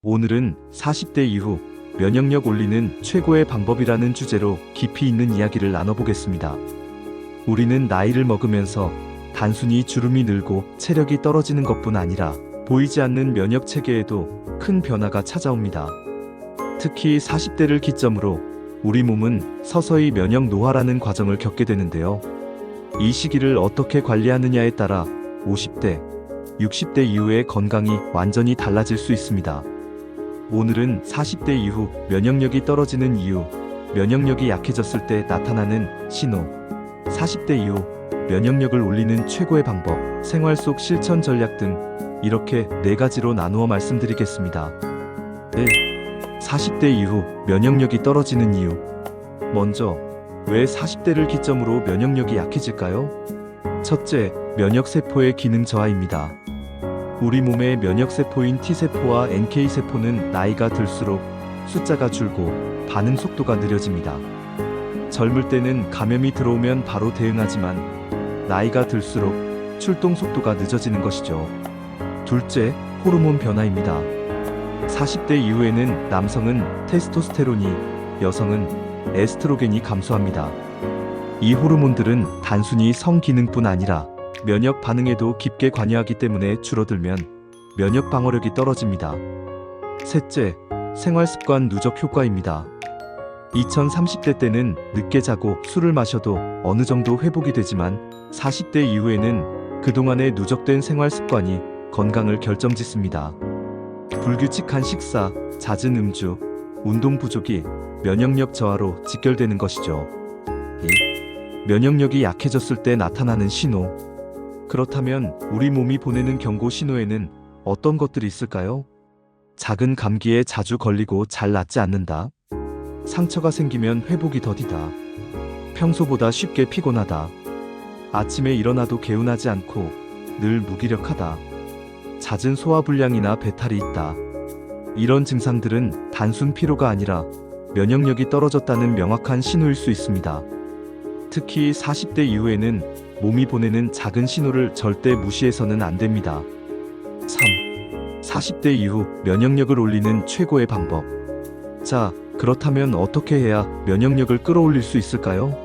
오늘은 40대 이후 면역력 올리는 최고의 방법이라는 주제로 깊이 있는 이야기를 나눠보겠습니다. 우리는 나이를 먹으면서 단순히 주름이 늘고 체력이 떨어지는 것뿐 아니라 보이지 않는 면역 체계에도 큰 변화가 찾아옵니다. 특히 40대를 기점으로 우리 몸은 서서히 면역 노화라는 과정을 겪게 되는데요. 이 시기를 어떻게 관리하느냐에 따라 50대, 60대 이후의 건강이 완전히 달라질 수 있습니다. 오늘은 40대 이후 면역력이 떨어지는 이유, 면역력이 약해졌을 때 나타나는 신호, 40대 이후 면역력을 올리는 최고의 방법, 생활 속 실천 전략 등 이렇게 4가지로 나누어 말씀드리겠습니다. 1. 40대 이후 면역력이 떨어지는 이유. 먼저, 왜 40대를 기점으로 면역력이 약해질까요? 첫째, 면역세포의 기능 저하입니다. 우리 몸의 면역세포인 T세포와 NK세포는 나이가 들수록 숫자가 줄고 반응 속도가 느려집니다. 젊을 때는 감염이 들어오면 바로 대응하지만 나이가 들수록 출동 속도가 늦어지는 것이죠. 둘째, 호르몬 변화입니다. 40대 이후에는 남성은 테스토스테론이, 여성은 에스트로겐이 감소합니다. 이 호르몬들은 단순히 성기능뿐 아니라 면역 반응에도 깊게 관여하기 때문에 줄어들면 면역 방어력이 떨어집니다. 셋째, 생활습관 누적 효과입니다. 2030대 때는 늦게 자고 술을 마셔도 어느 정도 회복이 되지만 40대 이후에는 그동안의 누적된 생활습관이 건강을 결정짓습니다. 불규칙한 식사, 잦은 음주, 운동 부족이 면역력 저하로 직결되는 것이죠. 2. 면역력이 약해졌을 때 나타나는 신호. 그렇다면 우리 몸이 보내는 경고 신호에는 어떤 것들이 있을까요? 작은 감기에 자주 걸리고 잘 낫지 않는다. 상처가 생기면 회복이 더디다. 평소보다 쉽게 피곤하다. 아침에 일어나도 개운하지 않고 늘 무기력하다. 잦은 소화불량이나 배탈이 있다. 이런 증상들은 단순 피로가 아니라 면역력이 떨어졌다는 명확한 신호일 수 있습니다. 특히 40대 이후에는 몸이 보내는 작은 신호를 절대 무시해서는 안 됩니다. 3. 40대 이후 면역력을 올리는 최고의 방법. 자, 그렇다면 어떻게 해야 면역력을 끌어올릴 수 있을까요?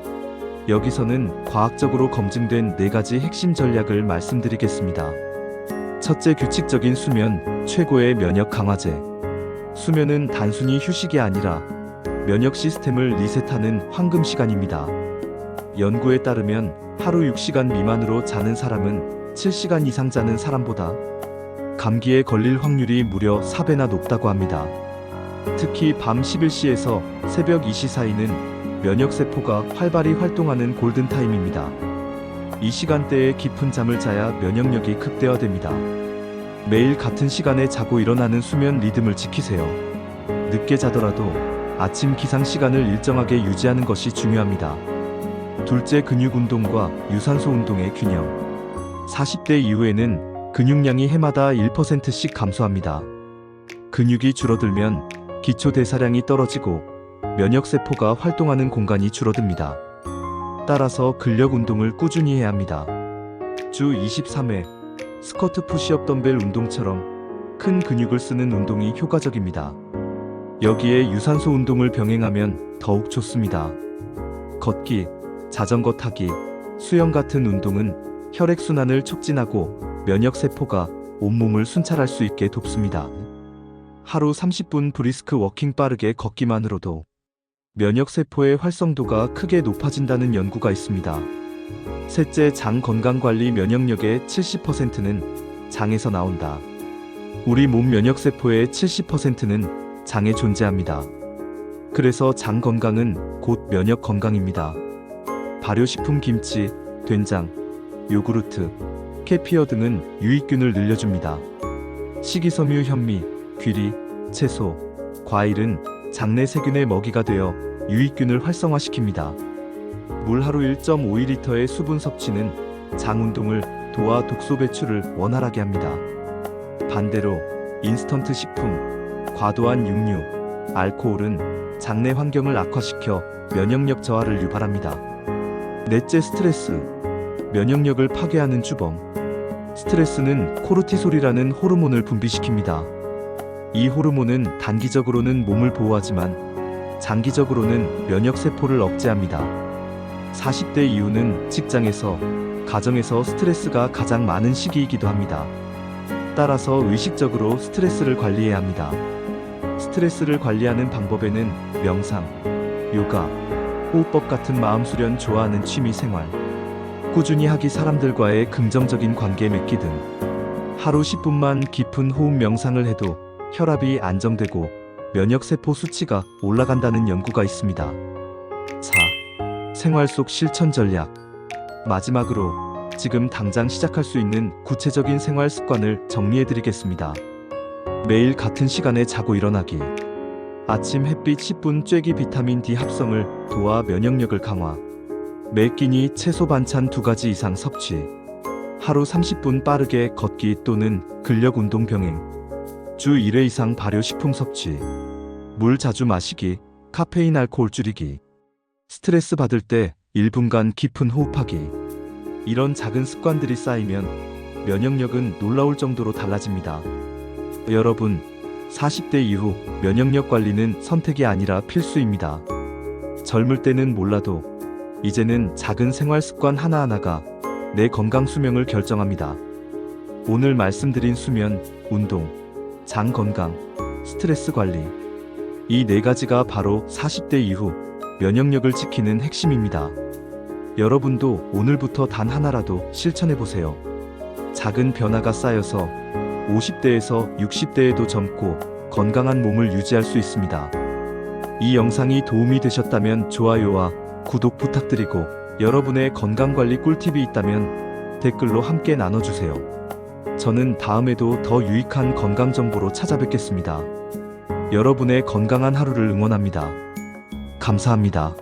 여기서는 과학적으로 검증된 4가지 핵심 전략을 말씀드리겠습니다. 첫째, 규칙적인 수면, 최고의 면역 강화제. 수면은 단순히 휴식이 아니라 면역 시스템을 리셋하는 황금 시간입니다. 연구에 따르면 하루 6시간 미만으로 자는 사람은 7시간 이상 자는 사람보다 감기에 걸릴 확률이 무려 4배나 높다고 합니다. 특히 밤 11시에서 새벽 2시 사이는 면역세포가 활발히 활동하는 골든타임입니다. 이 시간대에 깊은 잠을 자야 면역력이 극대화됩니다. 매일 같은 시간에 자고 일어나는 수면 리듬을 지키세요. 늦게 자더라도 아침 기상 시간을 일정하게 유지하는 것이 중요합니다. 둘째, 근육 운동과 유산소 운동의 균형. 40대 이후에는 근육량이 해마다 1%씩 감소합니다. 근육이 줄어들면 기초 대사량이 떨어지고 면역세포가 활동하는 공간이 줄어듭니다. 따라서 근력 운동을 꾸준히 해야 합니다. 주 23회, 스쿼트 푸시업 덤벨 운동처럼 큰 근육을 쓰는 운동이 효과적입니다. 여기에 유산소 운동을 병행하면 더욱 좋습니다. 걷기, 자전거 타기, 수영 같은 운동은 혈액순환을 촉진하고 면역세포가 온몸을 순찰할 수 있게 돕습니다. 하루 30분 브리스크 워킹, 빠르게 걷기만으로도 면역세포의 활성도가 크게 높아진다는 연구가 있습니다. 셋째, 장 건강관리. 면역력의 70%는 장에서 나온다. 우리 몸 면역세포의 70%는 장에 존재합니다. 그래서 장 건강은 곧 면역 건강입니다. 발효식품 김치, 된장, 요구르트, 캐피어 등은 유익균을 늘려줍니다. 식이섬유, 현미, 귀리, 채소, 과일은 장내 세균의 먹이가 되어 유익균을 활성화시킵니다. 물 하루 1.5리터의 수분 섭취는 장 운동을 도와 독소 배출을 원활하게 합니다. 반대로 인스턴트 식품, 과도한 육류, 알코올은 장내 환경을 악화시켜 면역력 저하를 유발합니다. 넷째, 스트레스. 면역력을 파괴하는 주범. 스트레스는 코르티솔이라는 호르몬을 분비시킵니다. 이 호르몬은 단기적으로는 몸을 보호하지만 장기적으로는 면역세포를 억제합니다. 40대 이후는 직장에서, 가정에서 스트레스가 가장 많은 시기이기도 합니다. 따라서 의식적으로 스트레스를 관리해야 합니다. 스트레스를 관리하는 방법에는 명상, 요가, 호흡법 같은 마음 수련 좋아하는 취미 생활, 꾸준히 하기 사람들과의 긍정적인 관계 맺기 등 하루 10분만 깊은 호흡 명상을 해도 혈압이 안정되고 면역세포 수치가 올라간다는 연구가 있습니다. 4. 생활 속 실천 전략. 마지막으로 지금 당장 시작할 수 있는 구체적인 생활 습관을 정리해드리겠습니다. 매일 같은 시간에 자고 일어나기. 아침 햇빛 10분 쬐기 비타민 D 합성을 도와 면역력을 강화. 매 끼니 채소 반찬 2가지 이상 섭취. 하루 30분 빠르게 걷기 또는 근력 운동 병행. 주 1회 이상 발효식품 섭취. 물 자주 마시기, 카페인 알코올 줄이기. 스트레스 받을 때 1분간 깊은 호흡하기. 이런 작은 습관들이 쌓이면 면역력은 놀라울 정도로 달라집니다. 여러분, 40대 이후 면역력 관리는 선택이 아니라 필수입니다. 젊을 때는 몰라도 이제는 작은 생활 습관 하나하나가 내 건강 수명을 결정합니다. 오늘 말씀드린 수면, 운동, 장 건강, 스트레스 관리. 이 4가지가 바로 40대 이후 면역력을 지키는 핵심입니다. 여러분도 오늘부터 단 하나라도 실천해보세요. 작은 변화가 쌓여서 50대에서 60대에도 젊고 건강한 몸을 유지할 수 있습니다. 이 영상이 도움이 되셨다면 좋아요와 구독 부탁드리고 여러분의 건강관리 꿀팁이 있다면 댓글로 함께 나눠주세요. 저는 다음에도 더 유익한 건강정보로 찾아뵙겠습니다. 여러분의 건강한 하루를 응원합니다. 감사합니다.